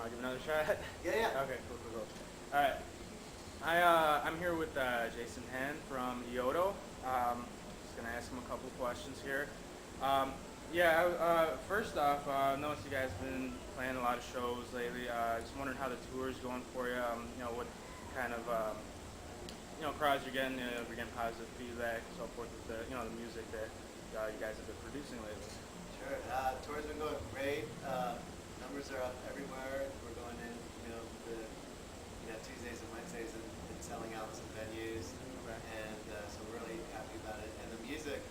Give another shot. Yeah, yeah. Okay, cool. All right. I'm here with Jason Hann from EOTO. Just gonna ask him a couple questions here. First off, noticed you guys been playing a lot of shows lately. Just wondering how the tour is going for you. What kind of crowds you're getting. If you're getting positive feedback, and so forth with the music that you guys have been producing lately. Sure. Tour's been going great. Numbers are up everywhere. We're going in, Tuesdays and Wednesdays and selling out some venues. Okay. And so we're really happy about it. And the music,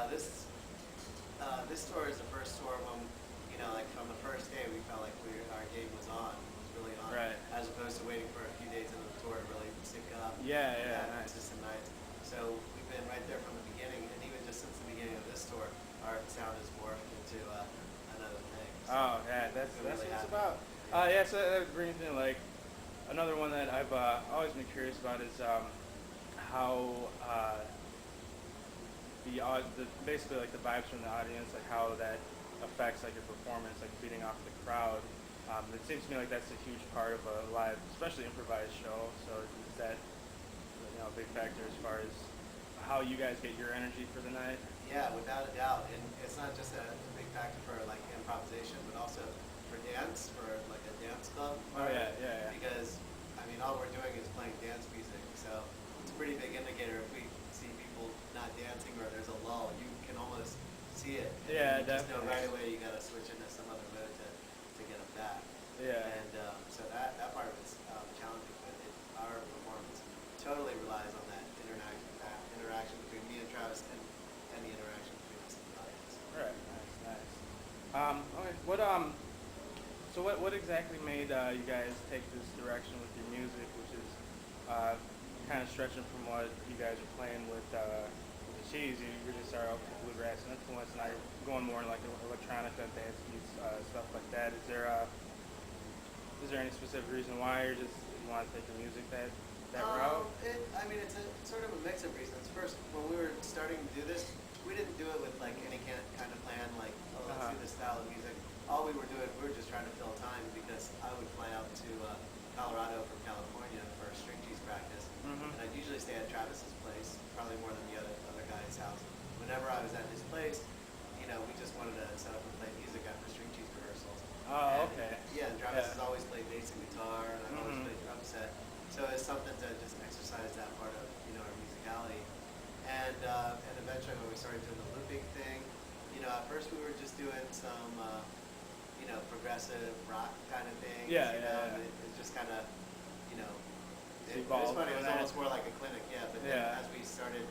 this tour is the first tour when, like from the first day, we felt like our game was on. It was really on. Right. As opposed to waiting for a few days into the tour to really sync up. Yeah, nice. Consistent nights. So we've been right there from the beginning, and even just since the beginning of this tour, our sound has morphed into another thing. So Oh yeah, that's really what it's happy. about. So that brings me to, like, another one that I've always been curious about is how basically like the vibes from the audience, like how that affects like your performance, like feeding off the crowd. It seems to me like that's a huge part of a live, especially improvised show. So is that a big factor as far as how you guys get your energy for the night? Yeah, without a doubt. And it's not just a big factor for like improvisation, but also for dance, for like a dance club. Oh yeah. Because all we're doing is playing dance music, so it's a pretty big indicator if we see people not dancing or there's a lull. You can almost see it. And Yeah, you just know definitely. right away you got to switch into some other mode to get them back. Yeah. And so that part of it's challenging, but our performance totally relies on that interaction between me and Travis and the interaction between us and the audience. All right. Nice. Okay. What exactly made you guys take this direction with your music, which is kind of stretching from what you guys are playing with the Cheese? You really started out with bluegrass and influence, and now you're going more in like electronic dance beats, stuff like that. Is there any specific reason why, or just you want to take the music that route? It's a sort of a mix of reasons. First, when we were starting to do this, we didn't do it with like any kind of plan, like, let's do this style of music. All we were doing, we were just trying to fill time, because I would fly out to Colorado from California for string cheese practice, and I'd usually stay at Travis's place, probably more than the other guy's house. Whenever I was at his place, we just wanted to set up and play music after string cheese rehearsals. Oh, okay. Yeah, and Travis has always played bass and guitar, and I've always played drum set. So it's something to just exercise that part of our musicality. And eventually when we started doing the looping thing, at first we were just doing some progressive rock kind of things. Yeah. It just kind of it was evolved funny. It from was that. almost more like a clinic, yeah. But then Yeah. as we started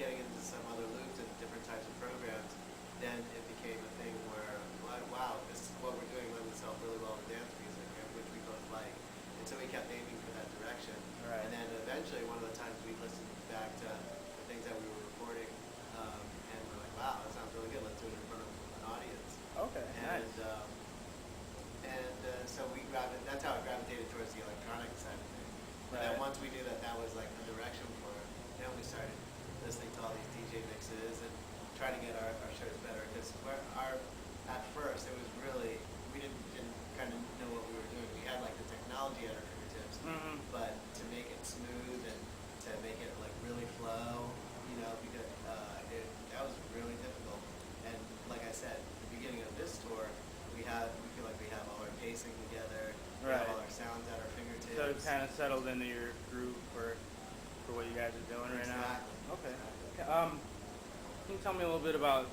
getting into some other loops and different types of programs, then it became a thing where, wow, this is what we're doing lends itself really well to dance music, which we both like. And so we kept aiming for that direction. Right. And then eventually, one of the times we listened back to the things that we were recording, and we're like, wow, that sounds really good. Let's do it in front of an audience. Okay. And Nice. so that's how I gravitated towards the electronic side of things. And then Right. once we knew that was like the direction for it, then we started listening to all these DJ mixes and trying to get our shows better. Because at first it was really, we didn't kind of know what we were doing. We had like the technology at our fingertips, but to make it smooth and to make it like really flow, because that was really difficult. And like I said, at the beginning of this tour, we feel like we have all our pacing together, we have Right. all our sounds at our fingertips. So it's kind of settled into your groove for what you guys are doing right now. Exactly. Okay. Can you tell me a little bit about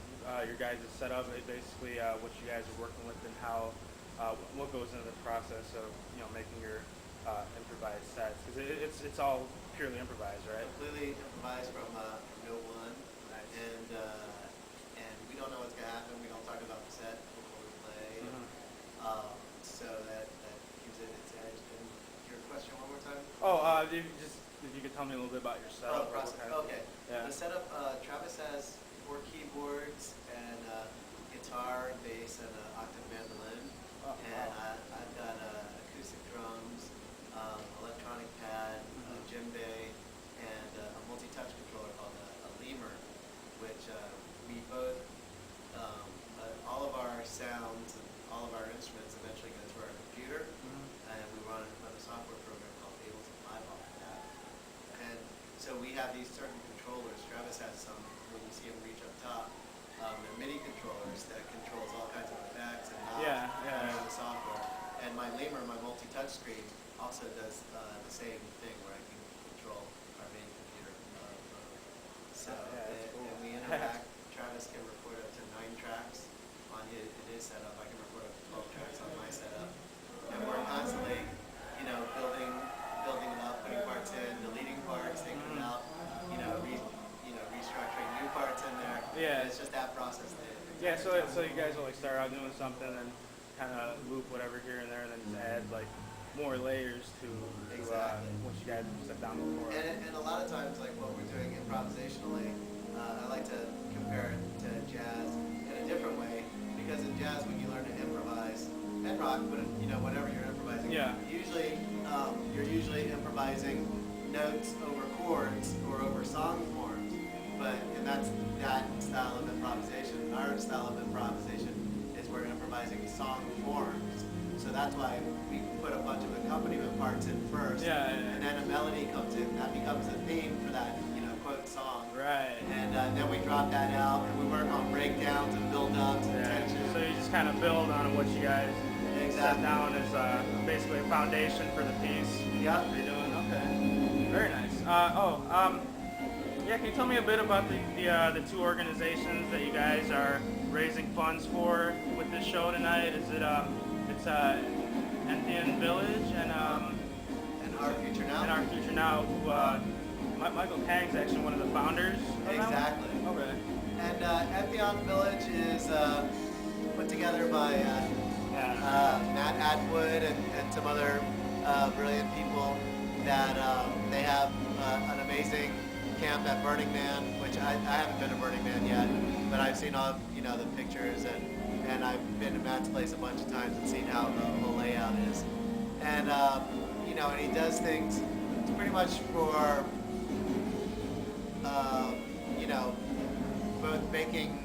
your guys' setup, basically what you guys are working with, and how what goes into the process of making your improvised sets? Because it's all purely improvised, right? Completely improvised from note one. Nice. And we don't know what's gonna happen. We don't talk about the set before we play. So that gives it its edge. And your question one more time? Oh, if you could tell me a little bit about your setup. Process. Okay. Yeah. The setup. Travis has 4 keyboards and guitar, bass, and an octave mandolin. And I've got acoustic drums, electronic pad, a djembe, and a multi-touch controller called a lemur, which we both, all of our sounds and all of our instruments eventually go to our computer, we have these certain controllers. Travis has some, when you see him reach up top, they're MIDI controllers that controls all kinds of effects and knobs under the software. And my lemur, my multi-touch screen, also does the same thing where I can control our main computer. Cool. And we interact. Travis can record up to 9 tracks on his setup. I can record up to 12 tracks on my setup. And we're constantly, building them up, putting parts in, deleting parts, taking them out, restructuring new parts in there. Yeah. And it's just that process. Yeah, so you guys will like start out doing something and kind of loop whatever here and there, and then just add like more layers to what you guys set down before. And a lot of times, like what we're doing improvisationally, I like to compare it to jazz in a different way, because in jazz, when you learn to improvise, and rock, but whatever you're improvising, you're usually improvising notes over chords or over song forms. And that's that style of improvisation. Our style of improvisation is we're improvising song forms. So that's why we put a bunch of accompaniment parts in first, and then a melody comes in. That becomes a theme for that, quote song. Right. And then we drop that out, and we work on breakdowns and build-ups and tension. So you just kind of build on what you guys set down as basically a foundation for the piece. Yep. You're doing okay. Very nice. Can you tell me a bit about the two organizations that you guys are raising funds for with this show tonight? Is it it's Enthean Village and Our Future Now. And Our Future Now. Who, Michael Kang's actually one of the founders of Exactly. That one? Okay. And Enthean Village is put together by Matt Atwood and some other brilliant people that they have an amazing camp at Burning Man, which I haven't been to Burning Man yet, but I've seen all the pictures, and I've been to Matt's place a bunch of times and seen how the whole layout is. And and he does things pretty much for both making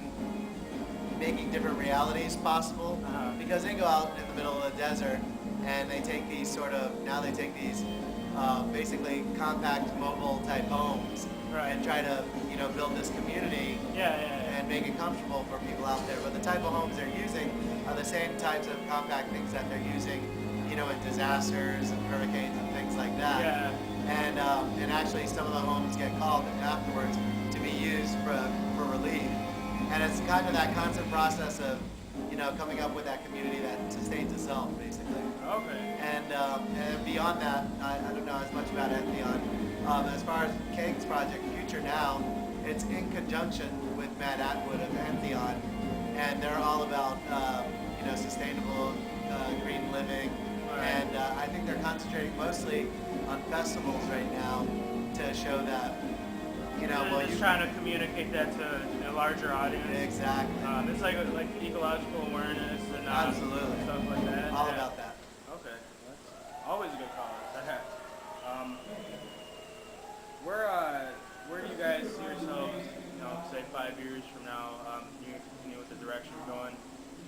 different realities possible, because they go out in the middle of the desert and they take these basically compact mobile type homes and try to build this community and make it comfortable for people out there. But the type of homes they're using are the same types of compact things that they're using in disasters and hurricanes and things like that. And actually some of the homes get called afterwards to be used for relief. And it's kind of that constant process of coming up with that community that sustains itself, basically. Okay. And beyond that, I don't know as much about Enthean. As far as Kang's project, Future Now, it's in conjunction with Matt Atwood of Enthean, and they're all about sustainable green living. And I think they're concentrating mostly on festivals right now to show that just trying to communicate that to a larger audience. Exactly. It's like ecological awareness and absolutely stuff like that. All about that. Okay, that's always a good call. Where do you guys see yourselves? Say 5 years from now, you continue with the direction you're going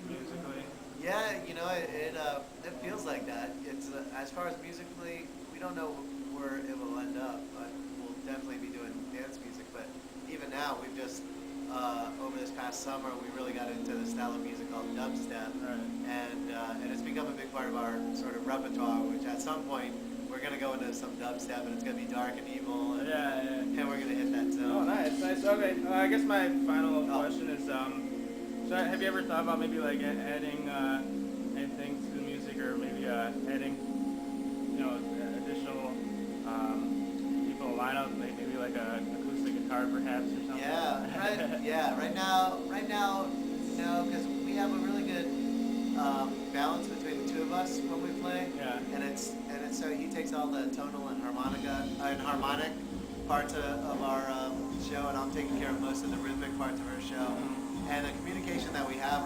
musically. Yeah, it feels like that. It's as far as musically, we don't know where it will end up, but we'll definitely be doing dance music. But even now, we've just over this past summer, we really got into the style of music called dubstep, and it's become a big part of our sort of repertoire. Which at some point we're gonna go into some dubstep, and it's gonna be dark and evil, and, and we're gonna hit that zone. Oh, nice. Okay, I guess my final question is. So have you ever thought about maybe like adding anything to the music, or maybe adding, additional people to line up, maybe like a acoustic guitar perhaps or something? Right now, no, because we have a really good balance between the two of us when we play. And it's so he takes all the tonal and harmonic parts of our show, and I'm taking care of most of the rhythmic parts of our show. And the communication